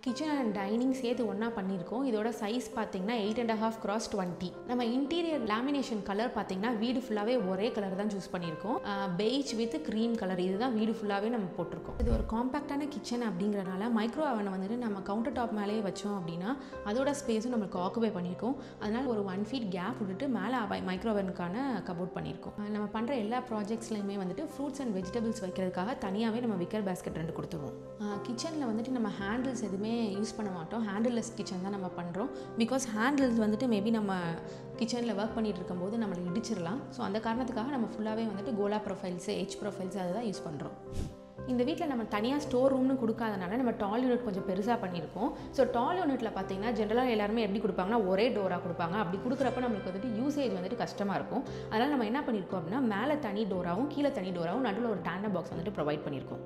Kitchen and dining சேர்த்து ஒன்றா பண்ணியிருக்கோம். இதோட சைஸ் பார்த்தீங்கன்னா 8.5 x 20. நம்ம இன்டீரியர் லேமினேஷன் கலர் பார்த்தீங்கன்னா வீடு ஃபுல்லாகவே ஒரே கலர் தான் சூஸ் பண்ணியிருக்கோம். பெய்ஜ் வித் க்ரீம் கலர் இதுதான் வீடு ஃபுல்லாகவே நம்ம போட்டிருக்கோம். இது ஒரு காம்பேக்டான கிச்சன் அப்படிங்கிறனால மைக்ரோ அவனை வந்துட்டு நம்ம கவுண்டர் டாப் மேலேயே வச்சோம் அப்படின்னா அதோட ஸ்பேஸும் நம்மளுக்கு ஆக்குபை பண்ணியிருக்கோம். அதனால் ஒரு 1 feet கேப் விட்டுட்டு மேலே மைக்ரோ அவனுக்கான கபோர்ட் பண்ணியிருக்கோம். நம்ம பண்ணுற எல்லா ப்ராஜெக்ட்ஸ்லையுமே வந்துட்டு ஃப்ரூட்ஸ் அண்ட் வெஜிடபிள்ஸ் வைக்கிறதுக்காக தனியாகவே நம்ம விக்கர் பேஸ்கெட் 2 கொடுத்துருவோம். கிச்சனில் வந்துட்டு நம்ம ஹேண்டில்ஸ் எதுவுமே யூஸ் பண்ண மாட்டோம். ஹேண்டில்லெஸ் கிச்சன் தான் நம்ம பண்ணுறோம். பிகாஸ் ஹேண்டில்ஸ் வந்துட்டு மேபி நம்ம கிச்சனில் ஒர்க் பண்ணிகிட்டு இருக்கும்போது நம்மளை இடிச்சிடலாம். ஸோ அந்த காரணத்துக்காக நம்ம ஃபுல்லாகவே வந்துட்டு கோலா ப்ரொஃபைல்ஸு ஹெச் ப்ரொஃபைல்ஸ் அதை தான் யூஸ் பண்ணுறோம். இந்த வீட்டில் நம்ம தனியாக ஸ்டோர் ரூம்னு கொடுக்காதனால நம்ம டால் யூனிட் கொஞ்சம் பெருசாக பண்ணியிருக்கோம். ஸோ டால் யூனிட்டில் பார்த்தீங்கன்னா ஜென்ரலாக எல்லாருமே எப்படி கொடுப்பாங்கன்னா ஒரே டோராக கொடுப்பாங்க. அப்படி கொடுக்குறப்ப நம்மளுக்கு வந்துட்டு யூசேஜ் வந்துட்டு கஷ்டமாக இருக்கும். அதனால் நம்ம என்ன பண்ணியிருக்கோம் அப்படின்னா மேலே தனி டோராகவும் கீழே தனி டோராகவும் நடுவில் ஒரு டேண்டம் பாக்ஸ் வந்துட்டு ப்ரொவைட் பண்ணியிருக்கோம்.